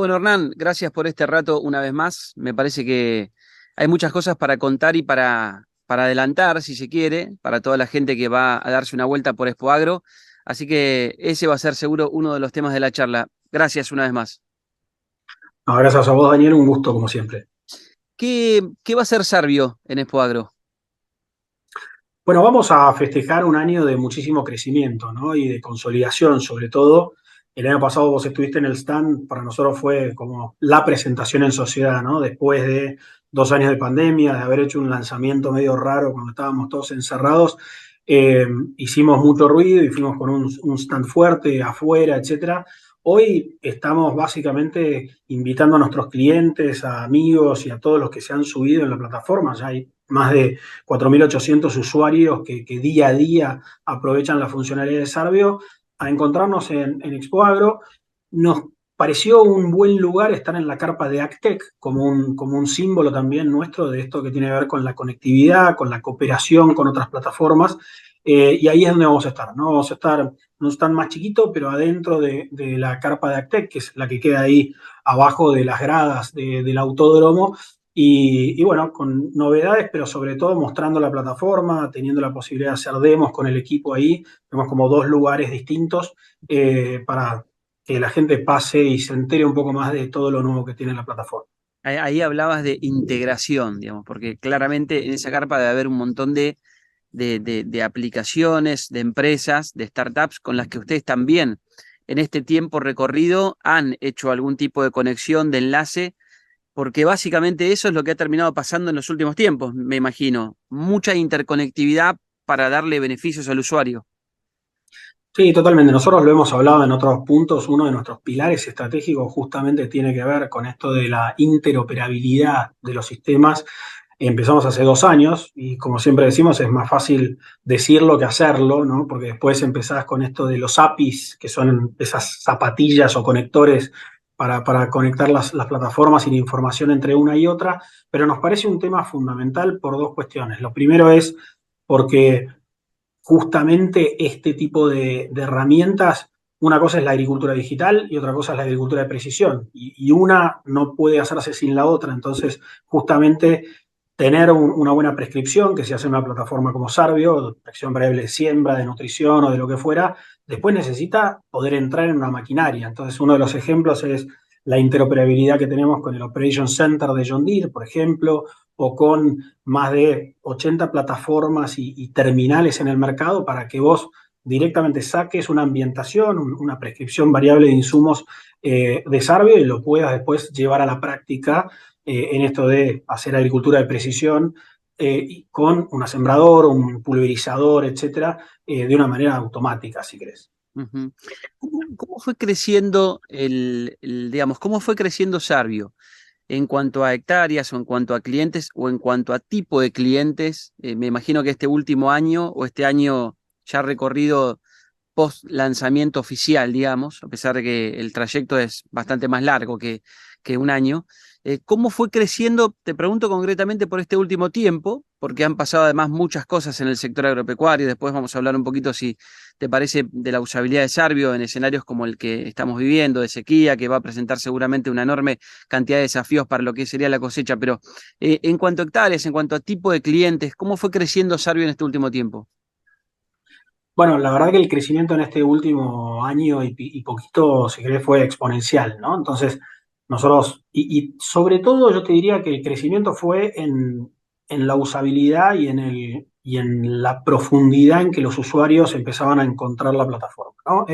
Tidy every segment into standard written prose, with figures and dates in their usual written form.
Bueno, Hernán, gracias por este rato una vez más. Me parece que hay muchas cosas para contar y para adelantar, si se quiere, para toda la gente que va a darse una vuelta por Expoagro. Así que ese va a ser seguro uno de los temas de la charla. Gracias una vez más. No, gracias a vos, Daniel, un gusto como siempre. ¿Qué va a hacer Servio en Expoagro? Bueno, vamos a festejar un año de muchísimo crecimiento, ¿no? Y de consolidación, sobre todo. El año pasado vos estuviste en el stand, para nosotros fue como la presentación en sociedad, ¿no? Después de 2 años de pandemia, de haber hecho un lanzamiento medio raro cuando estábamos todos encerrados, hicimos mucho ruido y fuimos con un stand fuerte afuera, etcétera. Hoy estamos básicamente invitando a nuestros clientes, a amigos y a todos los que se han subido en la plataforma. Ya hay más de 4.800 usuarios que día a día aprovechan la funcionalidad de Servio a encontrarnos en Expoagro. Nos pareció un buen lugar estar en la carpa de Actec como un símbolo también nuestro de esto que tiene que ver con la conectividad, con la cooperación con otras plataformas. Y ahí es donde vamos a estar, ¿no? Vamos a estar en un stand más chiquito, pero adentro de la carpa de Actec, que es la que queda ahí abajo de las gradas del autódromo, y bueno, con novedades, pero sobre todo mostrando la plataforma, teniendo la posibilidad de hacer demos con el equipo ahí. Tenemos como dos lugares distintos para que la gente pase y se entere un poco más de todo lo nuevo que tiene la plataforma. Ahí hablabas de integración, digamos, porque claramente en esa carpa debe haber un montón de aplicaciones, de empresas, de startups con las que ustedes también en este tiempo recorrido han hecho algún tipo de conexión, de enlace, porque básicamente eso es lo que ha terminado pasando en los últimos tiempos, me imagino. Mucha interconectividad para darle beneficios al usuario. Sí, totalmente. Nosotros lo hemos hablado en otros puntos. Uno de nuestros pilares estratégicos justamente tiene que ver con esto de la interoperabilidad de los sistemas. Empezamos hace 2 años y como siempre decimos es más fácil decirlo que hacerlo, ¿no? Porque después empezás con esto de los APIs, que son esas zapatillas o conectores para conectar las plataformas y la información entre una y otra, pero nos parece un tema fundamental por dos cuestiones. Lo primero es porque justamente este tipo de herramientas, una cosa es la agricultura digital y otra cosa es la agricultura de precisión, y una no puede hacerse sin la otra. Entonces, justamente tener una buena prescripción, que se hace en una plataforma como Servio, prescripción variable de siembra, de nutrición o de lo que fuera, después necesita poder entrar en una maquinaria. Entonces, uno de los ejemplos es la interoperabilidad que tenemos con el Operation Center de John Deere, por ejemplo, o con más de 80 plataformas y terminales en el mercado para que vos directamente saques una ambientación, una prescripción variable de insumos de Servio y lo puedas después llevar a la práctica en esto de hacer agricultura de precisión con un sembrador, un pulverizador, etcétera, de una manera automática, si querés. Ujú. ¿Cómo fue creciendo digamos, cómo fue creciendo Servio en cuanto a hectáreas o en cuanto a clientes o en cuanto a tipo de clientes? Me imagino que este último año o este año ya recorrido post lanzamiento oficial, digamos, a pesar de que el trayecto es bastante más largo que un año. ¿Cómo fue creciendo? Te pregunto concretamente por este último tiempo, porque han pasado además muchas cosas en el sector agropecuario. Después vamos a hablar un poquito, si te parece, de la usabilidad de Servio en escenarios como el que estamos viviendo, de sequía, que va a presentar seguramente una enorme cantidad de desafíos para lo que sería la cosecha. Pero en cuanto a hectáreas, en cuanto a tipo de clientes, ¿cómo fue creciendo Servio en este último tiempo? Bueno, la verdad que el crecimiento en este último año y poquito, si querés, fue exponencial, ¿no? Entonces, nosotros, y sobre todo yo te diría que el crecimiento fue en la usabilidad y en la profundidad en que los usuarios empezaban a encontrar la plataforma, ¿no?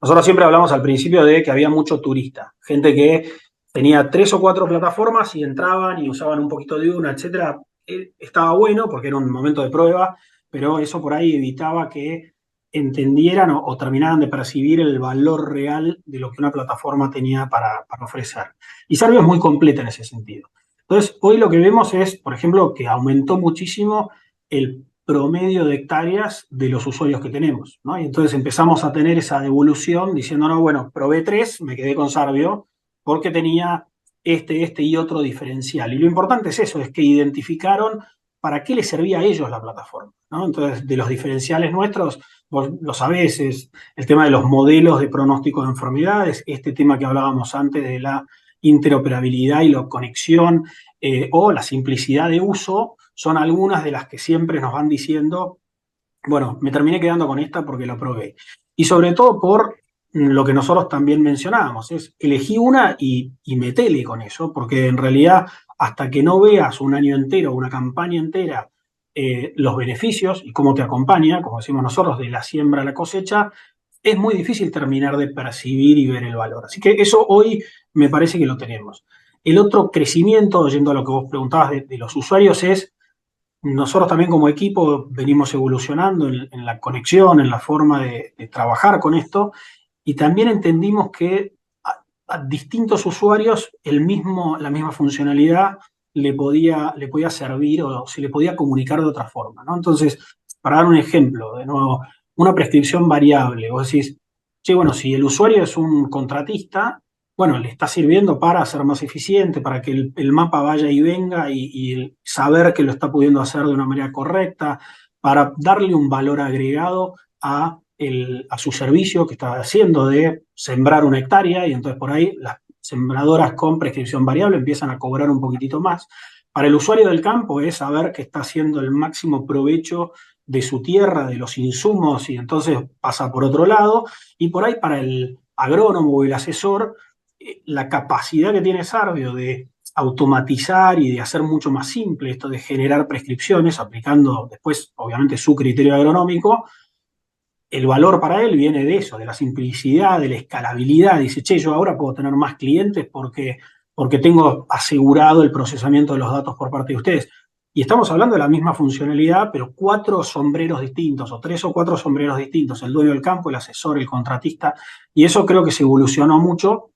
Nosotros siempre hablamos al principio de que había mucho turista, gente que tenía 3 o 4 plataformas y entraban y usaban un poquito de una, etcétera. Estaba bueno porque era un momento de prueba, pero eso por ahí evitaba que entendieran o terminaran de percibir el valor real de lo que una plataforma tenía para ofrecer. Y Servio es muy completa en ese sentido. Entonces, hoy lo que vemos es, por ejemplo, que aumentó muchísimo el promedio de hectáreas de los usuarios que tenemos, ¿no? Y entonces empezamos a tener esa devolución diciendo, no, bueno, probé 3, me quedé con Servio, porque tenía este y otro diferencial. Y lo importante es eso, es que identificaron para qué les servía a ellos la plataforma, ¿no? Entonces, de los diferenciales nuestros, vos lo sabés, es el tema de los modelos de pronóstico de enfermedades, este tema que hablábamos antes de la interoperabilidad y la conexión o la simplicidad de uso son algunas de las que siempre nos van diciendo, bueno, me terminé quedando con esta porque la probé. Y sobre todo por lo que nosotros también mencionábamos, es elegí una y metele con eso, porque en realidad hasta que no veas un año entero, una campaña entera, los beneficios y cómo te acompaña, como decimos nosotros, de la siembra a la cosecha, es muy difícil terminar de percibir y ver el valor. Así que eso hoy me parece que lo tenemos. El otro crecimiento, yendo a lo que vos preguntabas de los usuarios, es nosotros también como equipo venimos evolucionando en la conexión, en la forma de trabajar con esto, y también entendimos que a distintos usuarios la misma funcionalidad le podía servir o se le podía comunicar de otra forma, ¿no? Entonces, para dar un ejemplo, de nuevo, una prescripción variable, vos decís, che, bueno, si el usuario es un contratista, bueno, le está sirviendo para ser más eficiente, para que el mapa vaya y venga y saber que lo está pudiendo hacer de una manera correcta, para darle un valor agregado a su servicio que está haciendo de sembrar una hectárea y entonces por ahí las sembradoras con prescripción variable empiezan a cobrar un poquitito más. Para el usuario del campo es saber que está haciendo el máximo provecho de su tierra, de los insumos, y entonces pasa por otro lado. Y por ahí para el agrónomo o el asesor, la capacidad que tiene Sarvio de automatizar y de hacer mucho más simple esto de generar prescripciones, aplicando después, obviamente, su criterio agronómico, el valor para él viene de eso, de la simplicidad, de la escalabilidad. Dice, che, yo ahora puedo tener más clientes porque tengo asegurado el procesamiento de los datos por parte de ustedes. Y estamos hablando de la misma funcionalidad, pero 4 sombreros distintos, o 3 o 4 sombreros distintos, el dueño del campo, el asesor, el contratista, y eso creo que se evolucionó mucho.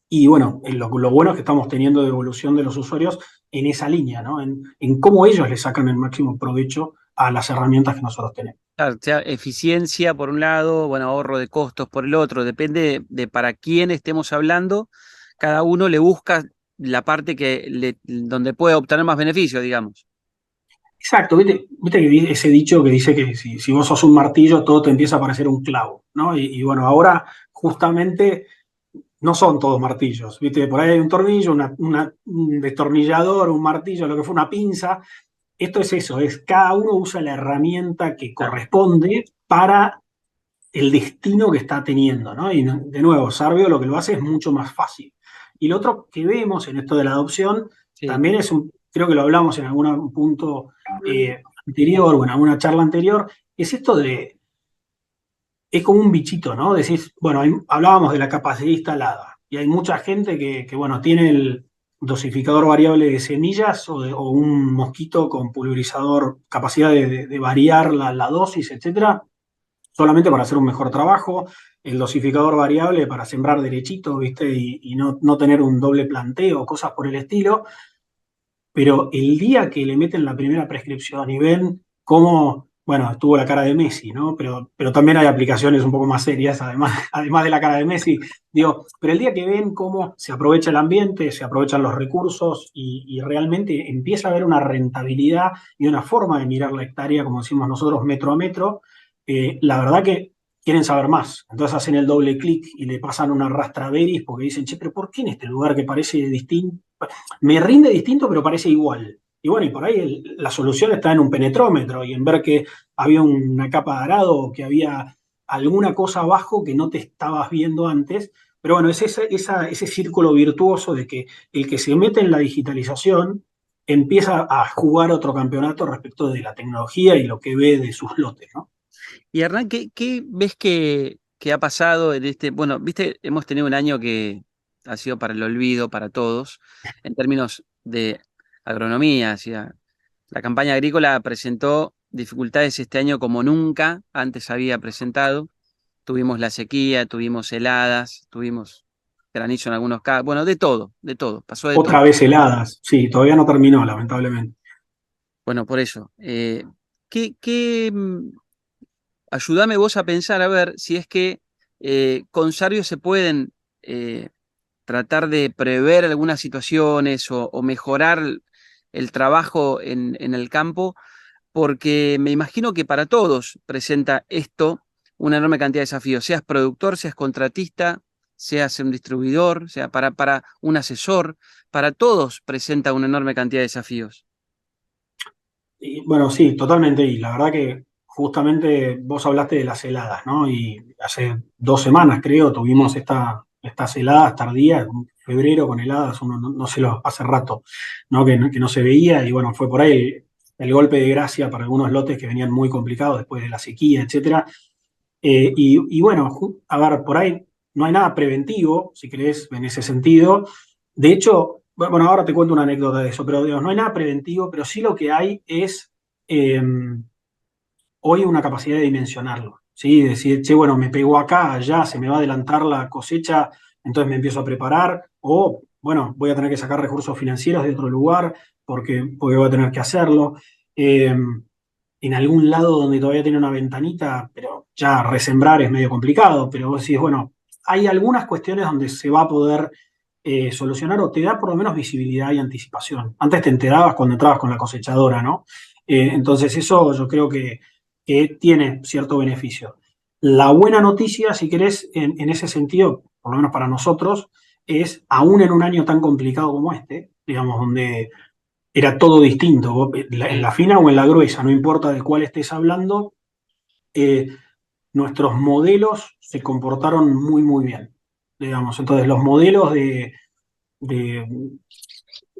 Y bueno, lo bueno es que estamos teniendo de evolución de los usuarios en esa línea, ¿no? En cómo ellos le sacan el máximo provecho a las herramientas que nosotros tenemos. Claro, o sea, eficiencia por un lado, bueno, ahorro de costos por el otro, depende de para quién estemos hablando, cada uno le busca la parte donde puede obtener más beneficio, digamos. Exacto, viste que ese dicho que dice que si vos sos un martillo, todo te empieza a parecer un clavo, ¿no? Y bueno, ahora justamente no son todos martillos, viste, por ahí hay un tornillo, un destornillador, un martillo, lo que fue una pinza. Esto es eso, es cada uno usa la herramienta que Claro. corresponde para el destino que está teniendo, ¿no? Y de nuevo, Sarvio lo que lo hace es mucho más fácil. Y lo otro que vemos en esto de la adopción Sí. también creo que lo hablamos en algún punto anterior o en alguna charla anterior, es esto es como un bichito, ¿no? Decís, bueno, hablábamos de la capacidad instalada y hay mucha gente que bueno, tiene el dosificador variable de semillas o un mosquito con pulverizador, capacidad de variar la dosis, etcétera, solamente para hacer un mejor trabajo, el dosificador variable para sembrar derechito, ¿viste? Y no tener un doble planteo, cosas por el estilo, pero el día que le meten la primera prescripción y ven cómo, bueno, estuvo la cara de Messi, ¿no? Pero también hay aplicaciones un poco más serias, además, además de la cara de Messi, digo, pero el día que ven cómo se aprovecha el ambiente, se aprovechan los recursos y realmente empieza a haber una rentabilidad y una forma de mirar la hectárea, como decimos nosotros, metro a metro, la verdad que quieren saber más. Entonces hacen el doble clic y le pasan una rastraveris porque dicen, che, pero ¿por qué en este lugar que parece distinto? Me rinde distinto, pero parece igual. Y bueno, y por ahí la solución está en un penetrómetro y en ver que había una capa de arado o que había alguna cosa abajo que no te estabas viendo antes. Pero bueno, es ese círculo virtuoso de que el que se mete en la digitalización empieza a jugar otro campeonato respecto de la tecnología y lo que ve de sus lotes, ¿no? Y Hernán, ¿qué ves que ha pasado en este, bueno, viste, hemos tenido un año que ha sido para el olvido para todos, en términos de agronomía, o sea, la campaña agrícola presentó dificultades este año como nunca antes había presentado. Tuvimos la sequía, tuvimos heladas, tuvimos granizo en algunos casos, bueno, de todo, pasó de Otra todo. vez heladas, sí, todavía no terminó, lamentablemente. Bueno, por eso, ayúdame vos a pensar a ver si es que con Sarvio se pueden eh, tratar de prever algunas situaciones o mejorar el trabajo en el campo, porque me imagino que para todos presenta esto una enorme cantidad de desafíos, seas productor, seas contratista, seas un distribuidor, sea para un asesor, para todos presenta una enorme cantidad de desafíos. Y, bueno, sí, totalmente. Y la verdad que justamente vos hablaste de las heladas, ¿no? Y hace 2 semanas, creo, tuvimos estas heladas tardías, en febrero con heladas, uno no se lo hace rato, ¿no? Que no se veía. Y bueno, fue por ahí el golpe de gracia para algunos lotes que venían muy complicados después de la sequía, etcétera. Y bueno, a ver, por ahí no hay nada preventivo, si querés, en ese sentido. De hecho, bueno, ahora te cuento una anécdota de eso, pero digamos, no hay nada preventivo, pero sí lo que hay es eh, hoy una capacidad de dimensionarlo, ¿sí? Decir, che, bueno, me pegó acá, allá, se me va a adelantar la cosecha, entonces me empiezo a preparar, o bueno, voy a tener que sacar recursos financieros de otro lugar porque voy a tener que hacerlo. Eh, en algún lado donde todavía tiene una ventanita, pero ya resembrar es medio complicado, pero vos decís, bueno, hay algunas cuestiones donde se va a poder solucionar o te da por lo menos visibilidad y anticipación. Antes te enterabas cuando entrabas con la cosechadora, ¿no? Entonces eso yo creo que tiene cierto beneficio. La buena noticia, si querés, en ese sentido, por lo menos para nosotros, es aún en un año tan complicado como este, digamos, donde era todo distinto. En la fina o en la gruesa, no importa de cuál estés hablando, eh, nuestros modelos se comportaron muy, muy bien, digamos. Entonces, los modelos de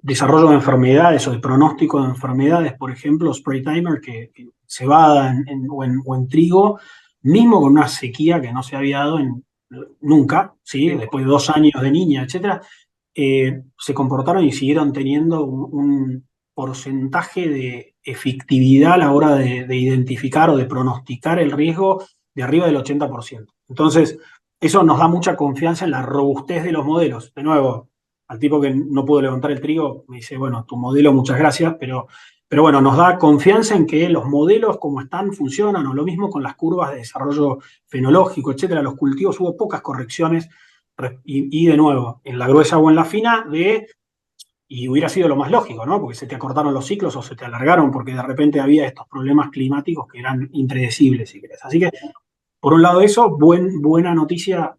desarrollo de enfermedades o de pronóstico de enfermedades, por ejemplo, Spray Timer, que cebada o en trigo, mismo con una sequía que no se había dado nunca, ¿sí? Después de 2 años de niña, etcétera, se comportaron y siguieron teniendo un porcentaje de efectividad a la hora de identificar o de pronosticar el riesgo de arriba del 80%. Entonces, eso nos da mucha confianza en la robustez de los modelos. De nuevo, al tipo que no pudo levantar el trigo, me dice, bueno, tu modelo, muchas gracias, pero bueno, nos da confianza en que los modelos como están funcionan, o lo mismo con las curvas de desarrollo fenológico, etcétera. Los cultivos hubo pocas correcciones y de nuevo, en la gruesa o en la fina, y hubiera sido lo más lógico, ¿no? Porque se te acortaron los ciclos o se te alargaron porque de repente había estos problemas climáticos que eran impredecibles, si querés. Así que, por un lado eso, buena noticia,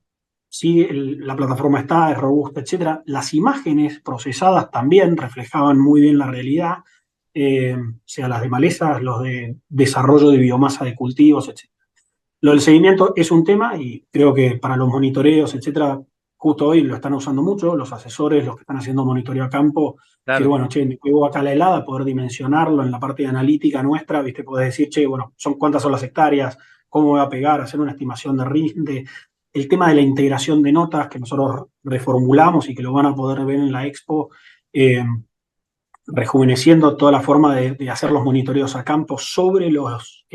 sí, la plataforma está, es robusta, etcétera. Las imágenes procesadas también reflejaban muy bien la realidad, sea las de malezas, los de desarrollo de biomasa de cultivos, etcétera. Lo del seguimiento es un tema y creo que para los monitoreos, etcétera, justo hoy lo están usando mucho, los asesores, los que están haciendo monitoreo a campo, decir, Claro. bueno, che, me pegó acá la helada, poder dimensionarlo en la parte de analítica nuestra, viste, podés decir, che, bueno, cuántas son las hectáreas, cómo me va a pegar, hacer una estimación de rinde, el tema de la integración de notas que nosotros reformulamos y que lo van a poder ver en la expo, rejuveneciendo toda la forma de hacer los monitoreos a campo sobre los,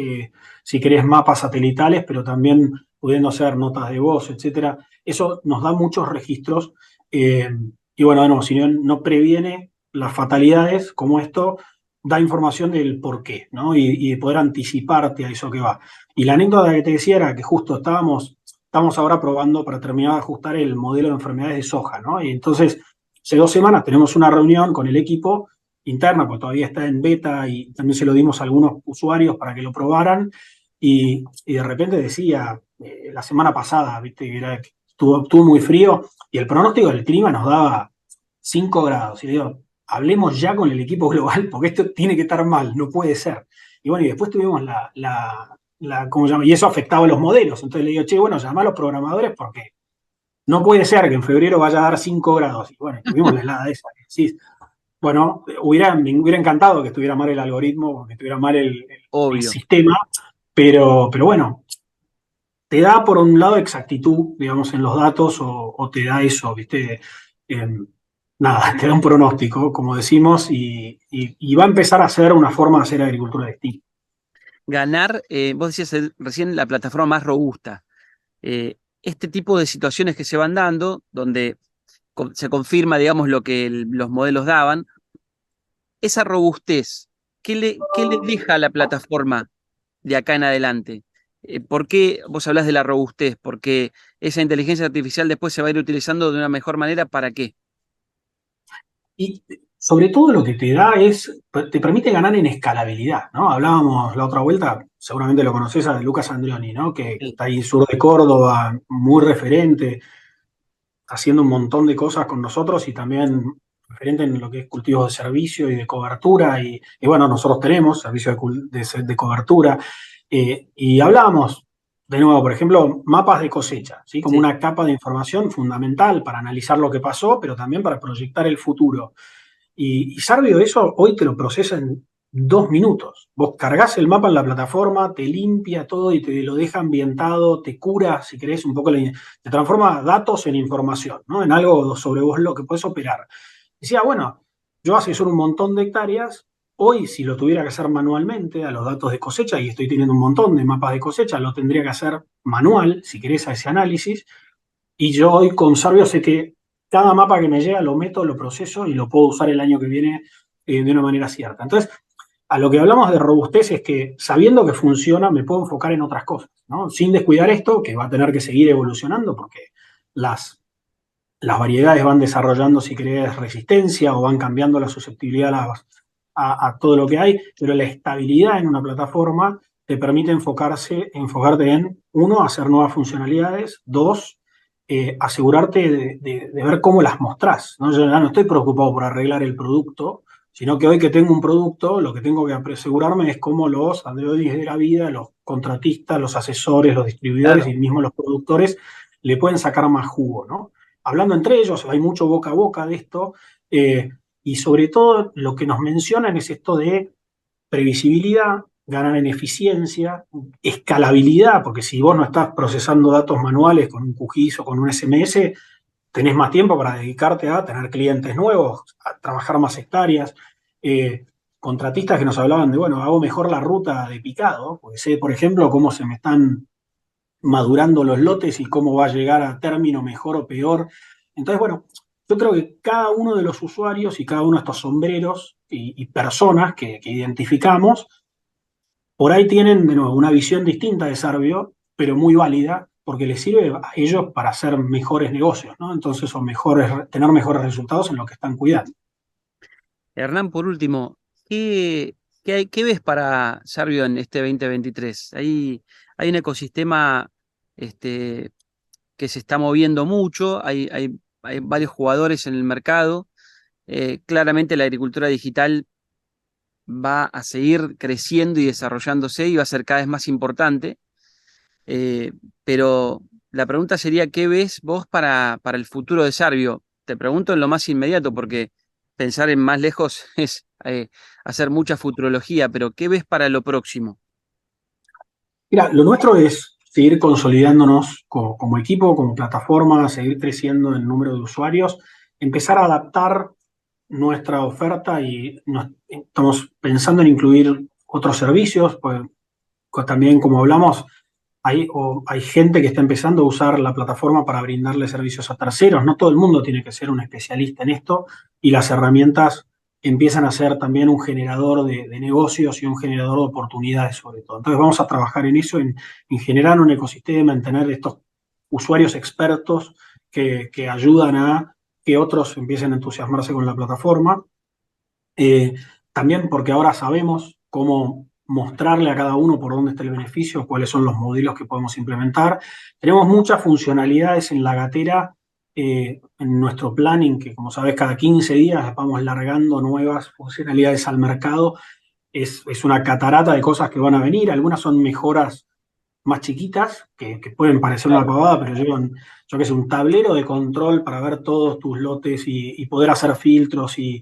si querés, mapas satelitales, pero también pudiendo hacer notas de voz, etcétera. Eso nos da muchos registros y bueno, no, si no previene las fatalidades como esto, da información del por qué, ¿no? Y de poder anticiparte a eso que va. Y la anécdota que te decía era que justo estamos ahora probando para terminar de ajustar el modelo de enfermedades de soja, ¿no? Y entonces, hace 2 semanas tenemos una reunión con el equipo interna, porque todavía está en beta y también se lo dimos a algunos usuarios para que lo probaran. Y de repente decía, la semana pasada, viste, que estuvo muy frío y el pronóstico del clima nos daba 5 grados. Y le digo, hablemos ya con el equipo global porque esto tiene que estar mal, no puede ser. Y bueno, y después tuvimos ¿cómo se llama? Y eso afectaba a los modelos. Entonces le digo, che, bueno, llama a los programadores porque no puede ser que en febrero vaya a dar 5 grados. Y bueno, tuvimos la helada esa. Sí, bueno, me hubiera encantado que estuviera mal el algoritmo, que estuviera mal el Obvio. sistema, pero bueno, te da por un lado exactitud, digamos, en los datos o te da eso, ¿viste? Eh, nada, te da un pronóstico, como decimos, y va a empezar a ser una forma de hacer agricultura distinta. Ganar, vos decías recién la plataforma más robusta. Este tipo de situaciones que se van dando, donde se confirma, digamos, lo que los modelos daban, esa robustez, ¿qué le deja a la plataforma de acá en adelante? ¿Por qué vos hablas de la robustez? Porque esa inteligencia artificial después se va a ir utilizando de una mejor manera, ¿para qué? Y sobre todo lo que te da te permite ganar en escalabilidad, ¿no? Hablábamos la otra vuelta, seguramente lo conoces, a Lucas Andrioni, ¿no? Que Sí. está ahí sur de Córdoba, muy referente. haciendo un montón de cosas con nosotros y también referente en lo que es cultivos de servicio y de cobertura. Y bueno, nosotros tenemos servicio de cobertura. Y hablábamos, de nuevo, por ejemplo, mapas de cosecha, ¿sí? Como Sí. una capa de información fundamental para analizar lo que pasó, pero también para proyectar el futuro. Y Sarvio eso hoy te lo procesa en 2 minutos. Vos cargas el mapa en la plataforma, te limpia todo y te lo deja ambientado, te cura, si querés, un poco, te transforma datos en información, ¿no? En algo sobre vos lo que podés operar. Decía, bueno, yo asesoro un montón de hectáreas, hoy si lo tuviera que hacer manualmente a los datos de cosecha, y estoy teniendo un montón de mapas de cosecha, lo tendría que hacer manual, si querés, a ese análisis, y yo hoy con Sarvio sé que cada mapa que me llega lo meto, lo proceso y lo puedo usar el año que viene de una manera cierta. Entonces, a lo que hablamos de robustez es que sabiendo que funciona me puedo enfocar en otras cosas, ¿no? Sin descuidar esto, que va a tener que seguir evolucionando porque las, las variedades van desarrollando, si querés, resistencia o van cambiando la susceptibilidad a todo lo que hay, pero la estabilidad en una plataforma te permite enfocarte en, uno, hacer nuevas funcionalidades, dos, asegurarte de ver cómo las mostrás, ¿no? Yo ya no estoy preocupado por arreglar el producto, sino que hoy que tengo un producto, lo que tengo que asegurarme es cómo los androides de la vida, los contratistas, los asesores, los distribuidores Claro. y mismo los productores le pueden sacar más jugo, ¿no? Hablando entre ellos, hay mucho boca a boca de esto, y sobre todo lo que nos mencionan es esto de previsibilidad, ganar en eficiencia, escalabilidad, porque si vos no estás procesando datos manuales con un QGIS o con un SMS, tenés más tiempo para dedicarte a tener clientes nuevos, a trabajar más hectáreas. Contratistas que nos hablaban de, bueno, hago mejor la ruta de picado, porque sé, por ejemplo, cómo se me están madurando los lotes y cómo va a llegar a término mejor o peor. Entonces, bueno, yo creo que cada uno de los usuarios y cada uno de estos sombreros y personas que identificamos, por ahí tienen de nuevo una visión distinta de Servio, pero muy válida, porque les sirve a ellos para hacer mejores negocios, ¿no? Entonces, o tener mejores resultados en lo que están cuidando. Hernán, por último, ¿qué ves para Servio en este 2023? Hay un ecosistema este, que se está moviendo mucho, hay varios jugadores en el mercado. Claramente la agricultura digital va a seguir creciendo y desarrollándose y va a ser cada vez más importante. Eh, pero la pregunta sería, ¿qué ves vos para el futuro de Servio? Te pregunto en lo más inmediato, porque pensar en más lejos es hacer mucha futurología, pero ¿qué ves para lo próximo? Mira, lo nuestro es seguir consolidándonos como equipo, como plataforma, seguir creciendo en número de usuarios, empezar a adaptar nuestra oferta y estamos pensando en incluir otros servicios, pues también como hablamos, hay gente que está empezando a usar la plataforma para brindarle servicios a terceros. No todo el mundo tiene que ser un especialista en esto y las herramientas empiezan a ser también un generador de negocios y un generador de oportunidades sobre todo. Entonces vamos a trabajar en eso, en generar un ecosistema, en tener estos usuarios expertos que ayudan a que otros empiecen a entusiasmarse con la plataforma. Eh, También porque ahora sabemos cómo mostrarle a cada uno por dónde está el beneficio, cuáles son los modelos que podemos implementar. Tenemos muchas funcionalidades en la gatera, en nuestro planning, que como sabes, cada 15 días vamos largando nuevas funcionalidades al mercado. Es una catarata de cosas que van a venir, algunas son mejoras más chiquitas, que pueden parecer una Claro. pavada, pero llevan, yo qué sé, un tablero de control para ver todos tus lotes y poder hacer filtros y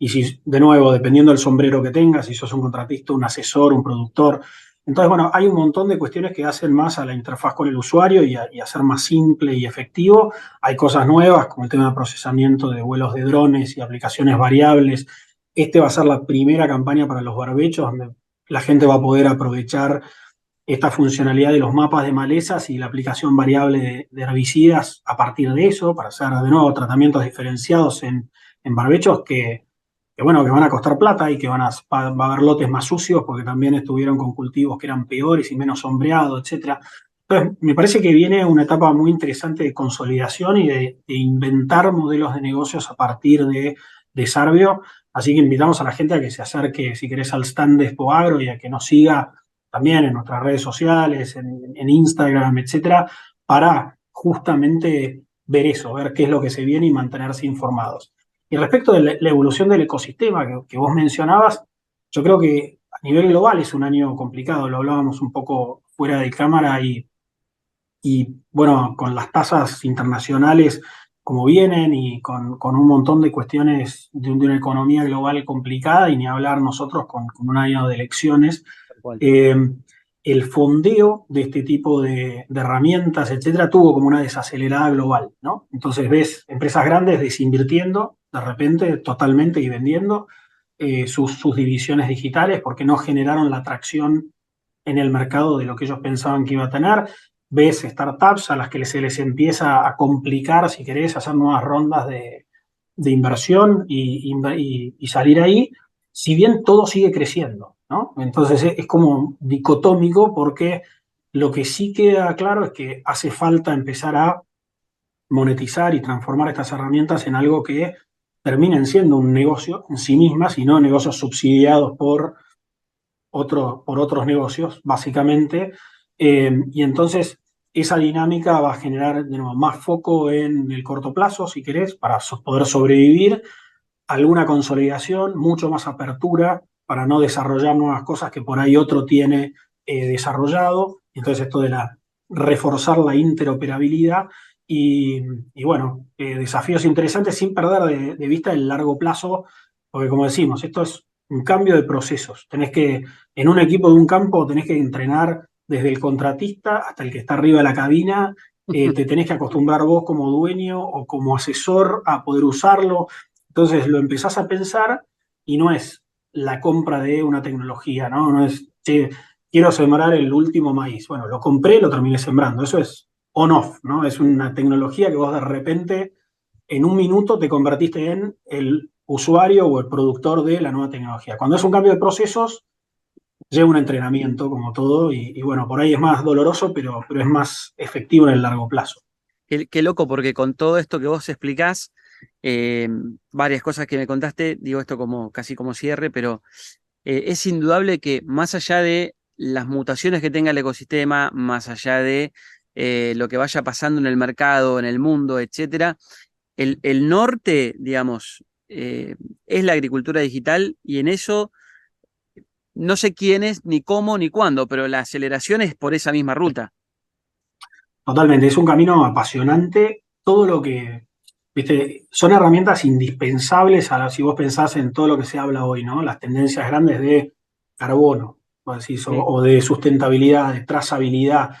si, de nuevo, dependiendo del sombrero que tengas, si sos un contratista, un asesor, un productor. Entonces, bueno, hay un montón de cuestiones que hacen más a la interfaz con el usuario y hacer más simple y efectivo. Hay cosas nuevas, como el tema de procesamiento de vuelos de drones y aplicaciones variables. Este va a ser la primera campaña para los barbechos, donde la gente va a poder aprovechar esta funcionalidad de los mapas de malezas y la aplicación variable de herbicidas a partir de eso, para hacer de nuevo tratamientos diferenciados en barbechos bueno, que van a costar plata y que va a haber lotes más sucios porque también estuvieron con cultivos que eran peores y menos sombreados, etcétera. Entonces, me parece que viene una etapa muy interesante de consolidación y de inventar modelos de negocios a partir de Sarvio. Así que invitamos a la gente a que se acerque, si querés, al stand de Expo Agro y a que nos siga también en nuestras redes sociales, en Instagram, etcétera, para justamente ver eso, ver qué es lo que se viene y mantenerse informados. Y respecto de la evolución del ecosistema que vos mencionabas, yo creo que a nivel global es un año complicado, lo hablábamos un poco fuera de cámara y bueno, con las tasas internacionales como vienen y con un montón de cuestiones de una economía global complicada y ni hablar nosotros con un año de elecciones, Tal cual. eh, el fondeo de este tipo de herramientas, etcétera, tuvo como una desacelerada global, ¿no? Entonces ves empresas grandes desinvirtiendo de repente totalmente y vendiendo sus divisiones digitales porque no generaron la atracción en el mercado de lo que ellos pensaban que iba a tener. Ves startups a las que se les empieza a complicar, si querés, hacer nuevas rondas de inversión y salir ahí, si bien todo sigue creciendo, ¿no? Entonces es como dicotómico porque lo que sí queda claro es que hace falta empezar a monetizar y transformar estas herramientas en algo que terminen siendo un negocio en sí mismas y no negocios subsidiados por otros negocios, básicamente. Y entonces esa dinámica va a generar de nuevo más foco en el corto plazo, si querés, para poder sobrevivir, alguna consolidación, mucho más apertura para no desarrollar nuevas cosas que por ahí otro tiene desarrollado. Entonces esto de reforzar la interoperabilidad y, y bueno, desafíos interesantes sin perder de vista el largo plazo, porque como decimos, esto es un cambio de procesos. En un equipo de un campo, tenés que entrenar desde el contratista hasta el que está arriba de la cabina, te tenés que acostumbrar vos como dueño o como asesor a poder usarlo. Entonces lo empezás a pensar y no es la compra de una tecnología, ¿no? No es, che, quiero sembrar el último maíz. Bueno, lo compré, lo terminé sembrando. Eso es on-off, ¿no? Es una tecnología que vos de repente, en un minuto, te convertiste en el usuario o el productor de la nueva tecnología. Cuando es un cambio de procesos, lleva un entrenamiento como todo y bueno, por ahí es más doloroso, pero es más efectivo en el largo plazo. Qué loco, porque con todo esto que vos explicás, eh, varias cosas que me contaste, digo esto como casi como cierre, pero es indudable que más allá de las mutaciones que tenga el ecosistema, más allá de lo que vaya pasando en el mercado, en el mundo, etcétera, el norte, digamos, es la agricultura digital y en eso no sé quién es, ni cómo, ni cuándo, pero la aceleración es por esa misma ruta. Totalmente, es un camino apasionante. Todo lo que, viste, son herramientas indispensables si vos pensás en todo lo que se habla hoy, ¿no? Las tendencias grandes de carbono, vos decís, Sí. o de sustentabilidad, de trazabilidad.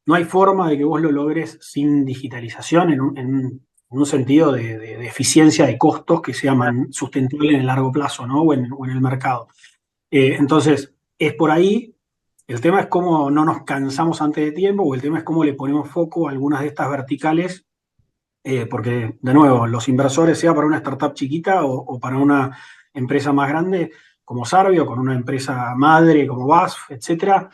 No hay forma de que vos lo logres sin digitalización en un sentido de eficiencia de costos que sea sustentable en el largo plazo, ¿no? O en el mercado. Entonces, es por ahí. El tema es cómo no nos cansamos antes de tiempo, o el tema es cómo le ponemos foco a algunas de estas verticales, porque, de nuevo, los inversores, sea para una startup chiquita o para una empresa más grande, como Sarvio, con una empresa madre como BASF, etcétera,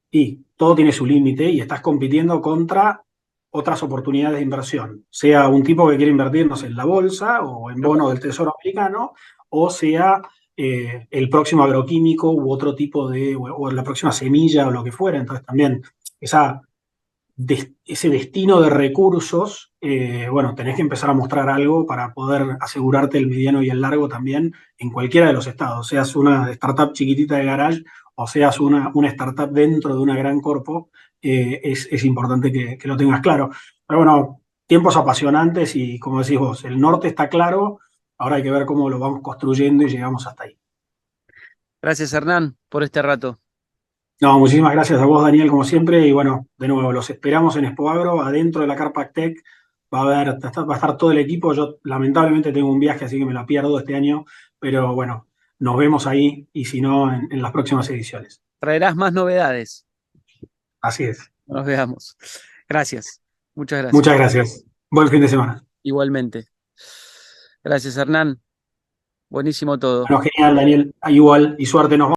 y todo tiene su límite y estás compitiendo contra otras oportunidades de inversión, sea un tipo que quiere invertir, no sé, en la bolsa o en bonos del Tesoro americano, o sea el próximo agroquímico u otro tipo o la próxima semilla o lo que fuera. Entonces también esa, ese destino de recursos, bueno, tenés que empezar a mostrar algo para poder asegurarte el mediano y el largo también en cualquiera de los estados, seas una startup chiquitita de garage o seas una startup dentro de una gran corpo, es importante que lo tengas claro. Pero bueno, tiempos apasionantes y como decís vos, el norte está claro, ahora hay que ver cómo lo vamos construyendo y llegamos hasta ahí. Gracias, Hernán, por este rato. No, muchísimas gracias a vos, Daniel, como siempre. Y bueno, de nuevo, los esperamos en Expoagro, adentro de la Carpac Tech. Va a estar todo el equipo. Yo lamentablemente tengo un viaje, así que me la pierdo este año. Pero bueno, nos vemos ahí y si no, en las próximas ediciones. Traerás más novedades. Así es. Nos veamos. Gracias. Muchas gracias. Muchas gracias. Buen fin de semana. Igualmente. Gracias, Hernán. Buenísimo todo. Bueno, genial, Daniel. Igual y suerte. Nos